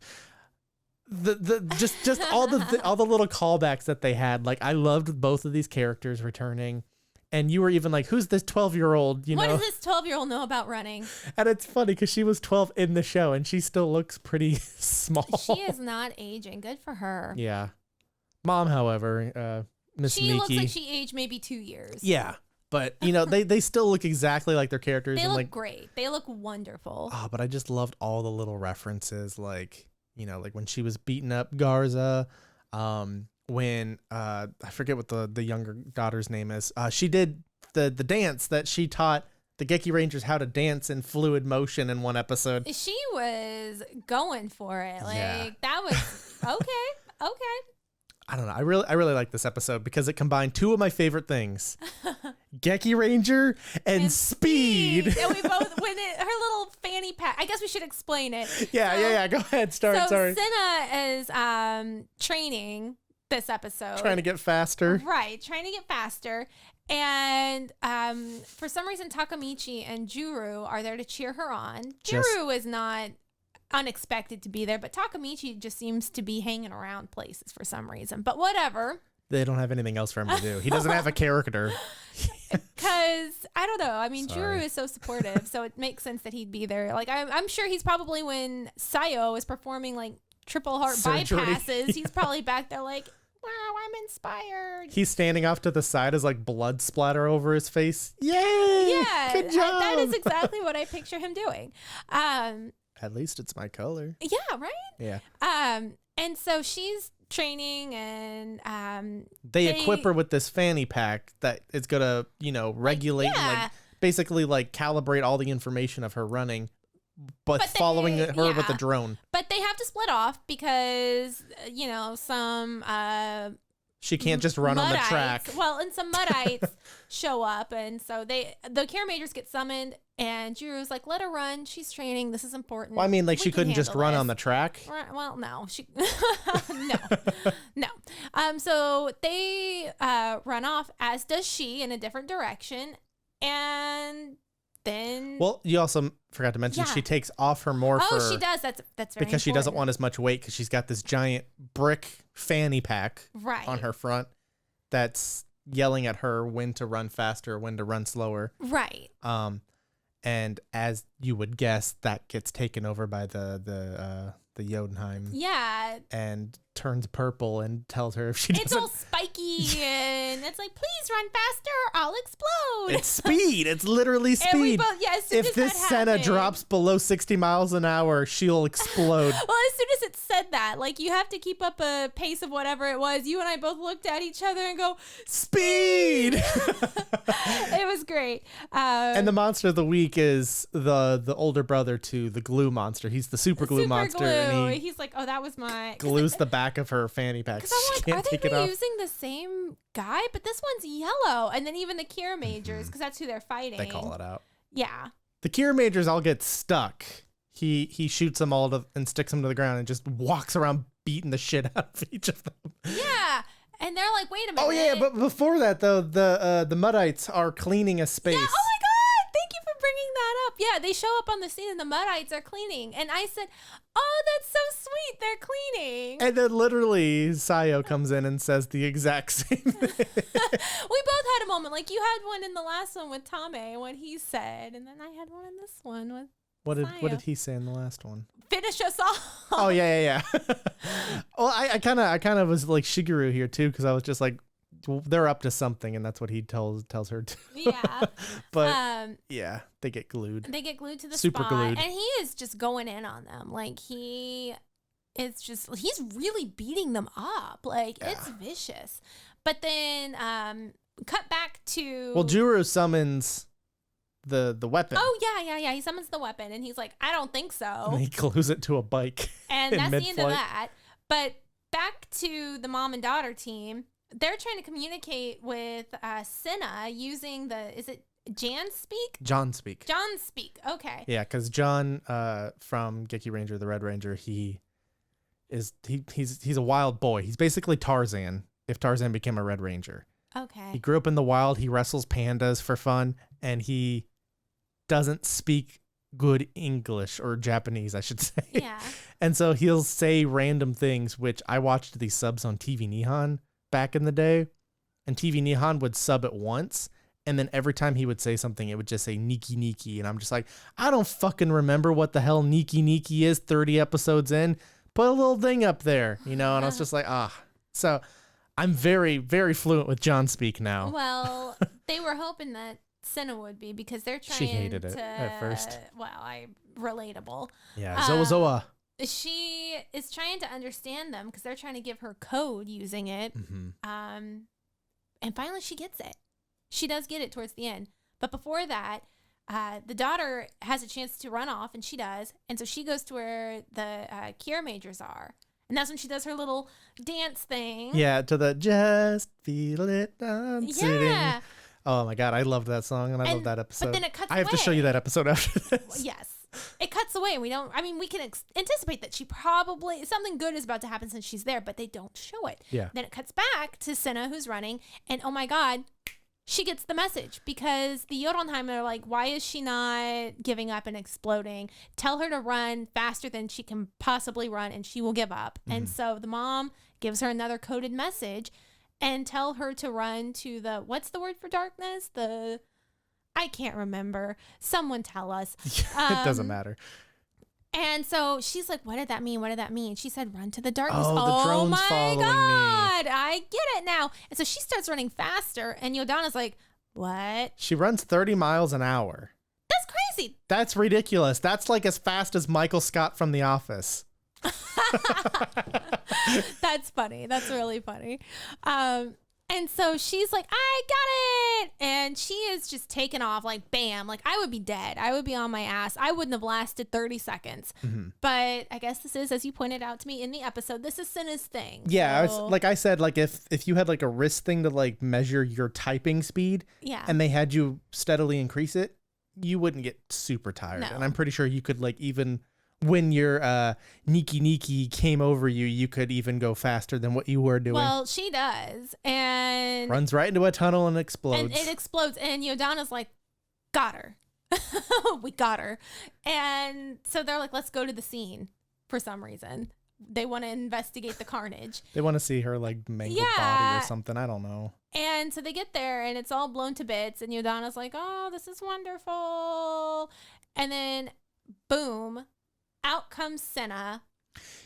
Just all the little callbacks that they had. Like I loved both of these characters returning. And you were even like, who's this 12-year-old, What does this 12-year-old know about running? And it's funny because she was 12 in the show and she still looks pretty small. She is not aging. Good for her. Yeah. Mom, however, Miss Miki. She looks like she aged maybe 2 years. Yeah. But, you know, they still look exactly like their characters. They and look like, great. They look wonderful. Oh, but I just loved all the little references. Like, you know, like when she was beating up Garza, when I forget what the younger daughter's name is. She did the dance that she taught the Geki Rangers how to dance in fluid motion in one episode. She was going for it. Like that was okay. I don't know. I really like this episode because it combined two of my favorite things. Geki Ranger and Speed. And we both, her little fanny pack, I guess we should explain it. Yeah. Go ahead. Start. Sorry. Senna is training this episode. Trying to get faster. Right. Trying to get faster. And for some reason, Takamichi and Juru are there to cheer her on. Juru is not unexpected to be there, but Takamichi just seems to be hanging around places for some reason. But whatever. They don't have anything else for him to do. He doesn't have a character. Because, I don't know. I mean, Juru is so supportive, so it makes sense that he'd be there. Like, I'm sure he's probably, when Sayo is performing, like, triple heart bypasses, he's probably back there like, wow, I'm inspired. He's standing off to the side as, like, blood splatter over his face. Yay! Yeah, good job. That is exactly what I picture him doing. At least it's my color. Yeah, right? Yeah. And so she's training, and they equip her with this fanny pack that is gonna, regulate, and, like, basically, like, calibrate all the information of her running, but following her with a drone. But they have to split off because some she can't just run on the track. Well, and some Muddites show up, and so the Kiramagers get summoned, and Juru's like, let her run. She's training. This is important. Well, I mean, like, she couldn't just run on the track. Well, no. No. So they run off, as does she, in a different direction, and then... Well, you also forgot to mention she takes off her morpher. Oh, she does. That's very because she doesn't want as much weight, because she's got this giant brick fanny pack on her front that's yelling at her when to run faster, when to run slower. Right. And as you would guess, that gets taken over by the Jotunheim. Yeah. And turns purple and tells her if she doesn't... It's all spiky, and it's like, please run faster or I'll explode. It's speed. It's literally speed. And we both, if this Senna drops below 60 miles an hour, she'll explode. Well, as soon as it said that, like, you have to keep up a pace of whatever it was. You and I both looked at each other and go, speed! It was great. And the monster of the week is the older brother to the glue monster. He's the super glue monster. And he's like, oh, that was my... Glues the back of her fanny pack. Because I'm like, are they reusing the same guy? But this one's yellow. And then even the Kiramagers, because that's who they're fighting. They call it out. Yeah. The Kiramagers all get stuck. He shoots them all and sticks them to the ground and just walks around beating the shit out of each of them. Yeah. And they're like, wait a minute. Oh, yeah. But before that, though, the Muddites are cleaning a space. Yeah. Oh, my God. Thank you for bringing that up. Yeah. They show up on the scene and the Muddites are cleaning. And I said, oh, that's so sweet. They're cleaning. And then literally Sayo comes in and says the exact same thing. We both had a moment. Like, you had one in the last one with Tame, what he said. And then I had one in this one with What did he say in the last one? Finish us off. Oh, yeah. Well, I kind of was like Shigeru here too, because I was just like, well, they're up to something, and that's what he tells her to. Yeah. But yeah, they get glued. They get glued to the Super spot, glued. and he is just going in on them. Like, he's really beating them up. Like, it's vicious. But then cut back to... Well, Juru summons the weapon. Oh, yeah. He summons the weapon, and he's like, I don't think so. And he glues it to a bike. And that's the end of that. But back to the mom and daughter team. They're trying to communicate with Senna using is it Jan speak? John speak. John speak. Okay. Yeah, because John from Geki Ranger, the Red Ranger, he's a wild boy. He's basically Tarzan if Tarzan became a Red Ranger. Okay. He grew up in the wild. He wrestles pandas for fun, and he doesn't speak good English or Japanese, I should say. Yeah. And so he'll say random things, which I watched these subs on TV Nihon back in the day, and TV Nihon would sub it once, and then every time he would say something, it would just say Niki Niki, and I'm just like, I don't fucking remember what the hell Niki Niki is 30 episodes in. Put a little thing up there, and I was just like, So I'm very, very fluent with John speak now. Well, they were hoping that Senna would be, because they're trying to... She hated it at first. Relatable. Yeah, Zoa. She is trying to understand them because they're trying to give her code using it. Mm-hmm. And finally she gets it. She does get it towards the end. But before that, the daughter has a chance to run off, and she does. And so she goes to where the Kiramagers are. And that's when she does her little dance thing. Yeah, to the just feel it dancing. Yeah. Oh my god, I loved that song and I love that episode. But then it cuts I have to show you that episode after this. Yes. It cuts away and we can anticipate that something good is about to happen since she's there, but they don't show it. Yeah. Then it cuts back to Senna who's running, and oh my god, she gets the message because the Jotunheim are like, why is she not giving up and exploding? Tell her to run faster than she can possibly run and she will give up. Mm-hmm. And so the mom gives her another coded message and tell her to run to what's the word for darkness? I can't remember. Someone tell us. It doesn't matter. And so she's like, what did that mean? What did that mean? She said, run to the darkness. Oh, the drone's following me. I get it now. And so she starts running faster. And Yodonna's like, what? She runs 30 miles an hour. That's crazy. That's ridiculous. That's like as fast as Michael Scott from The Office. That's funny. That's really funny. And so she's like, I got it. And she is just taken off like, bam. Like, I would be dead. I would be on my ass. I wouldn't have lasted 30 seconds. Mm-hmm. But I guess this is, as you pointed out to me in the episode, this is Senna's thing. Yeah. So, like I said, like if you had like a wrist thing to like measure your typing speed, yeah, and they had you steadily increase it, you wouldn't get super tired. No. And I'm pretty sure you could like even when your Niki came over you, you could even go faster than what you were doing. Well, she does. And runs right into a tunnel and explodes. And it explodes. And Yodonna's like, got her. We got her. And so they're like, let's go to the scene for some reason. They want to investigate the carnage. They want to see her like mangled body or something. I don't know. And so they get there and it's all blown to bits. And Yodonna's like, oh, this is wonderful. And then boom. Out comes Senna.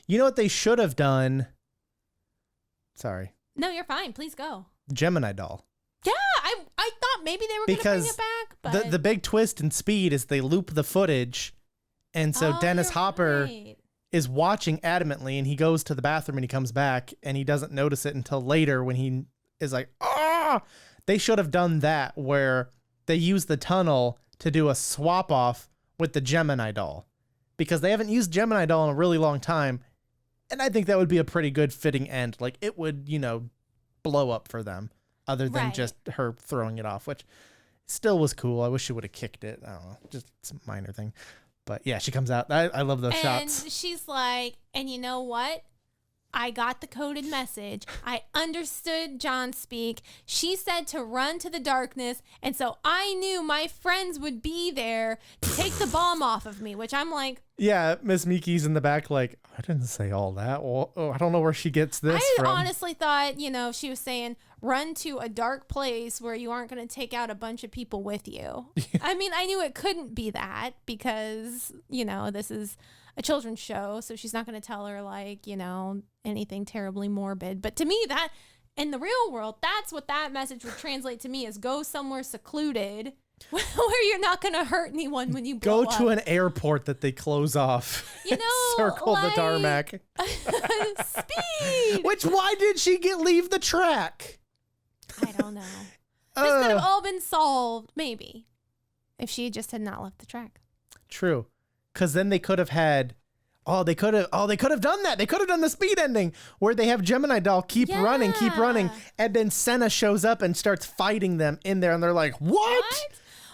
You know what they should have done? Sorry. No, you're fine. Please go. Gemini doll. Yeah, I thought maybe they were going to bring it back. But the big twist in Speed is they loop the footage. And so Dennis Hopper is watching adamantly and he goes to the bathroom and he comes back and he doesn't notice it until later when he is like, ah! They should have done that where they use the tunnel to do a swap off with the Gemini doll. Because they haven't used Gemini doll in a really long time. And I think that would be a pretty good fitting end. Like, it would, blow up for them. Other than just her throwing it off, which still was cool. I wish she would have kicked it. I don't know. Just some minor thing. But, yeah, she comes out. I love those shots. And she's like, and you know what? I got the coded message. I understood John speak. She said to run to the darkness. And so I knew my friends would be there to take the bomb off of me, which I'm like. Yeah, Miss Miki's in the back like, I didn't say all that. Well, I don't know where she gets this from. I honestly thought, she was saying run to a dark place where you aren't going to take out a bunch of people with you. I mean, I knew it couldn't be that because, this is a children's show, so she's not going to tell her anything terribly morbid. But to me, that in the real world, that's what that message would translate to me is go somewhere secluded where you're not going to hurt anyone when you blow go to an airport that they close off. Circle the tarmac. Speed. Why did she leave the track? I don't know. This could have all been solved, maybe, if she just had not left the track. True. Because then they could have had, they could have done that. They could have done the Speed ending where they have Gemini doll keep running. And then Senna shows up and starts fighting them in there. And they're like, what?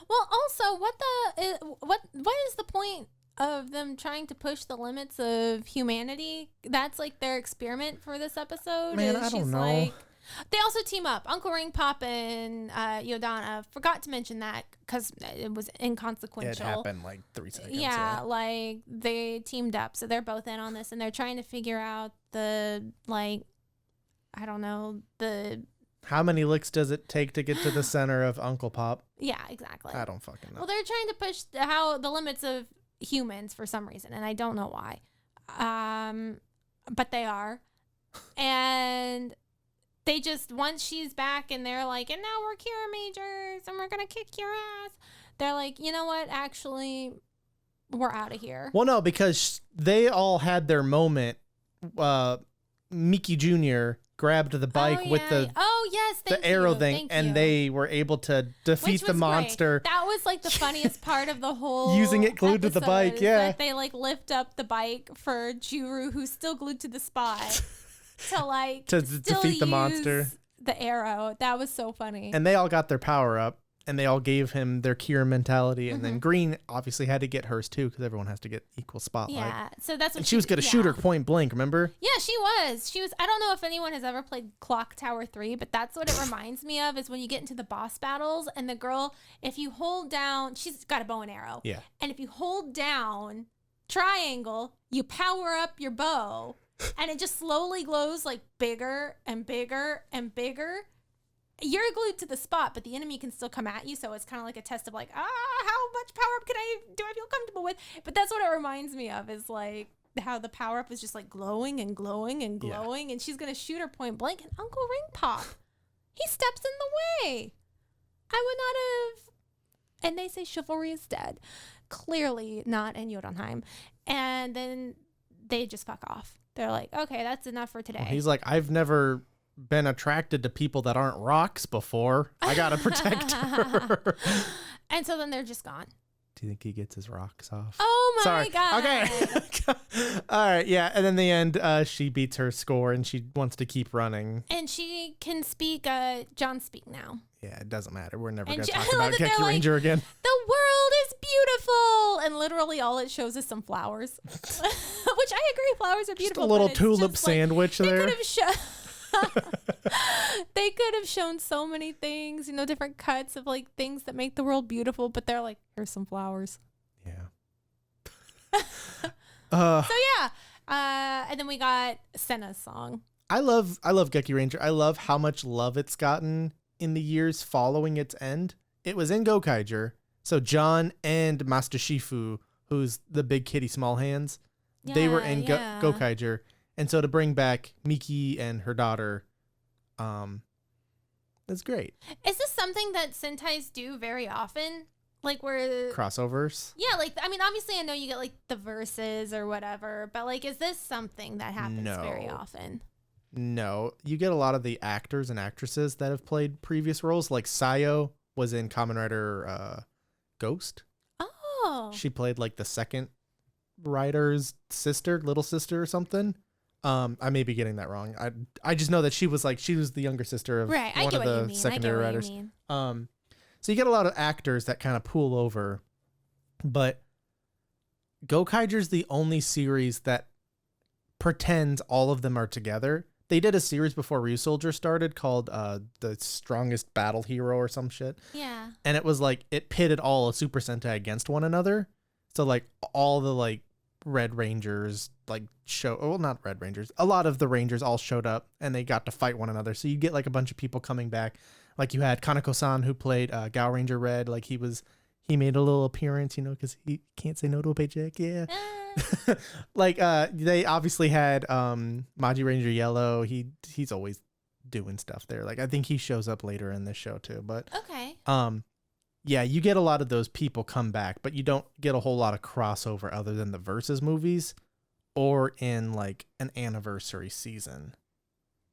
Well, also, what is the point of them trying to push the limits of humanity? That's like their experiment for this episode. Man, I don't know. They also team up. Uncle Ring Pop and Yodonna. Forgot to mention that because it was inconsequential. It happened like 3 seconds. Yeah, like they teamed up. So they're both in on this and they're trying to figure out how many licks does it take to get to the center of Uncle Pop? Yeah, exactly. I don't fucking know. Well, they're trying to push the limits of humans for some reason, and I don't know why. But they are. And they just, once she's back and they're like, and now we're Kiramagers and we're going to kick your ass. They're like, you know what? Actually, we're out of here. Well, no, because they all had their moment. Miki Jr. grabbed the bike with the arrow thing, and they were able to defeat the monster. That was like the funniest part of the whole using it glued to the bike. Yeah, that they lift up the bike for Juru, who's still glued to the spot, to defeat the monster. the arrow. That was so funny. And they all got their power up, and they all gave him their Kira mentality. And then Green obviously had to get hers too, because everyone has to get equal spotlight. Yeah, so that's what and she was going to shoot her point blank, remember? Yeah, she was. I don't know if anyone has ever played Clock Tower 3, but that's what it reminds me of, is when you get into the boss battles and the girl, if you hold down, she's got a bow and arrow. Yeah. And if you hold down triangle, you power up your bow, and it just slowly glows like bigger and bigger and bigger. You're glued to the spot, but the enemy can still come at you, so it's kind of like a test of like, how much power up do I feel comfortable with? But that's what it reminds me of, is like how the power up is just like glowing and glowing and glowing, and she's gonna shoot her point blank, and Uncle Ring Pop, he steps in the way. I would not have. And they say chivalry is dead. Clearly not in Jotunheim. And then they just fuck off. They're like, okay, that's enough for today. Well, he's like, I've never been attracted to people that aren't rocks before. I gotta protect her. And so then they're just gone. Do you think he gets his rocks off? Oh my God. Okay. All right. Yeah. And in the end, she beats her score and she wants to keep running. And she can speak John speak now. Yeah, it doesn't matter. We're never going to I talk love about that Geki they're Ranger like, again. The world is beautiful. And literally all it shows is some flowers. Which I agree, flowers are beautiful. Just a little but it's tulip just sandwich like, there. They could have shown so many things, different cuts of like things that make the world beautiful, but they're like, here's some flowers. Yeah. So yeah. And then we got Senna's song. I love Geki Ranger. I love how much love it's gotten in the years following its end. It was in Gokaiger. So John and Master Shifu, who's the big kitty small hands, they were in Gokaiger. And so to bring back Miki and her daughter, that's great. Is this something that Sentais do very often? Like where crossovers? Yeah, like obviously I know you get like the verses or whatever, but like is this something that happens very often? No. You get a lot of the actors and actresses that have played previous roles. Like Sayo was in Kamen Rider Ghost. Oh. She played like the second rider's sister, little sister or something. I may be getting that wrong. I just know that she was the younger sister of right. one of the secondary riders. So you get a lot of actors that kind of pool over, but Gokaiger's the only series that pretends all of them are together. They did a series before Ryusoulger started called The Strongest Battle Hero or some shit. Yeah. And it was like it pitted all of Super Sentai against one another. So like all the like Red Rangers not Red Rangers. A lot of the Rangers all showed up and they got to fight one another. So you get like a bunch of people coming back. Like you had Kaneko-san who played Gao Ranger Red. Like he made a little appearance, because he can't say no to a paycheck. Yeah. Like they obviously had Maji Ranger Yellow. He's always doing stuff there. Like I think he shows up later in this show too. But okay. Yeah, you get a lot of those people come back, but you don't get a whole lot of crossover other than the Versus movies or in like an anniversary season.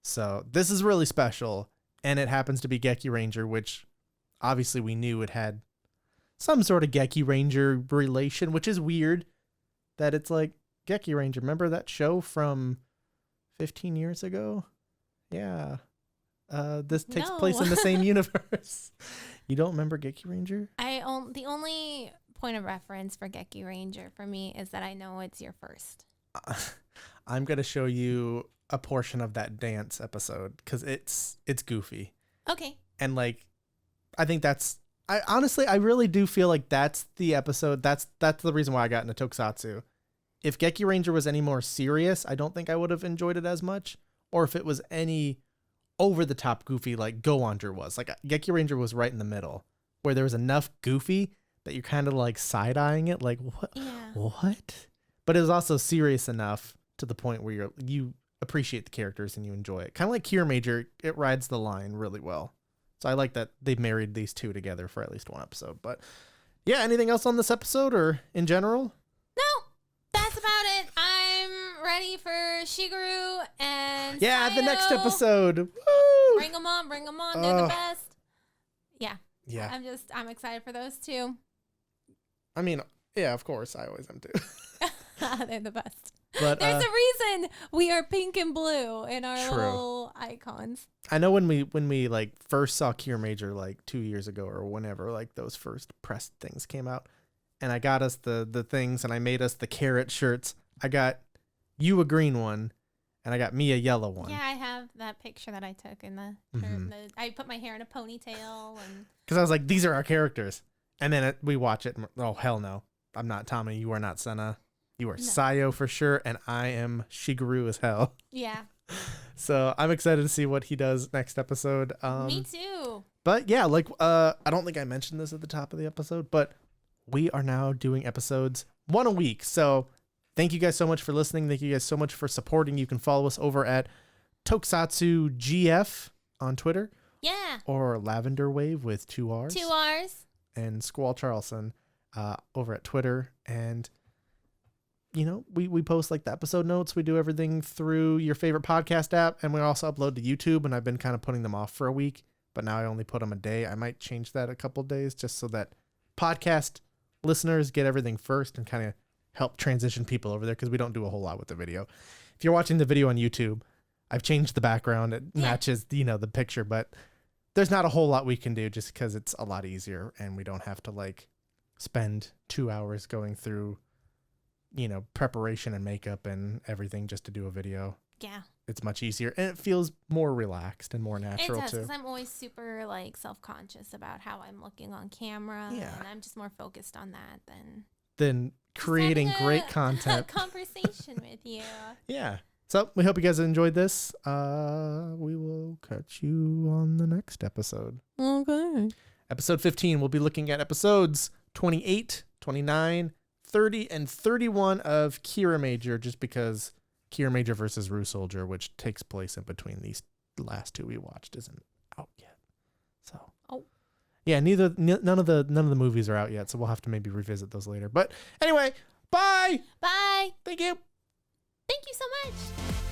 So this is really special. And it happens to be Geki Ranger, which obviously we knew it had some sort of Geki Ranger relation, which is weird that it's like Geki Ranger. Remember that show from 15 years ago? Yeah. This takes place in the same universe. You don't remember Geki Ranger? The only point of reference for Geki Ranger for me is that I know it's your first. I'm going to show you a portion of that dance episode because it's goofy. Okay. And like, I think I really do feel like that's the episode. That's the reason why I got into Tokusatsu. If Geki Ranger was any more serious, I don't think I would have enjoyed it as much. Or if it was any over the top goofy like Go Ranger was. Like Geki Ranger was right in the middle where there was enough goofy that you're kind of like side-eyeing it. Like, what? Yeah. What? But it was also serious enough to the point where you appreciate the characters and you enjoy it. Kind of like Kiramager, it rides the line really well. So I like that they married these two together for at least one episode. But yeah, anything else on this episode or in general? No, that's about it. I'm ready for Shigeru and yeah, Sayo. The next episode. Woo! Bring them on. They're the best. Yeah. Yeah. I'm excited for those two. I mean, yeah, of course. I always am too. They're the best. But there's a reason we are pink and blue in our True. little icons. I know when we like first saw Kiramager like 2 years ago or whenever like those first pressed things came out, and I got us the things and I made us the carrot shirts. I got you a green one, and I got me a yellow one. Yeah, I have that picture that I took in the I put my hair in a ponytail and Because I was like, these are our characters, and then we watch it. And oh hell no, I'm not Tommy. You are not Senna. You are Sayo for sure, and I am Shigeru as hell. yeah. So I'm excited to see what he does next episode. Me too. But yeah, like I don't think I mentioned this at the top of the episode, but we are now doing episodes 1 a week. So thank you guys so much for listening. Thank you guys so much for supporting. You can follow us over at Tokusatsu GF on Twitter. Yeah. Or Lavender Wave with 2 R's. 2 R's. And Squall Charlson over at Twitter. And you know, we post like the episode notes. We do everything through your favorite podcast app, and we also upload to YouTube. And I've been kind of putting them off for a week, but now I only put them a day. I might change that a couple days just so that podcast listeners get everything first and kind of help transition people over there, because we don't do a whole lot with the video. If you're watching the video on YouTube, I've changed the background. It matches, you know, the picture, but there's not a whole lot we can do just because it's a lot easier and we don't have to like spend 2 hours going through, you know, preparation and makeup and everything just to do a video. Yeah. It's much easier and it feels more relaxed and more natural it does, too. because I'm always super like self-conscious about how I'm looking on camera. Yeah. And I'm just more focused on that than Creating having great a content. conversation with you. Yeah. So we hope you guys enjoyed this. We will catch you on the next episode. Okay. Episode 15, we'll be looking at episodes 28, 29, 30, and 31 of Kiramager, just because Kiramager versus Rue Soldier, which takes place in between these last two we watched, isn't out yet. So, yeah, none of the movies are out yet, so we'll have to maybe revisit those later. But anyway, bye. Bye. Thank you. Thank you so much.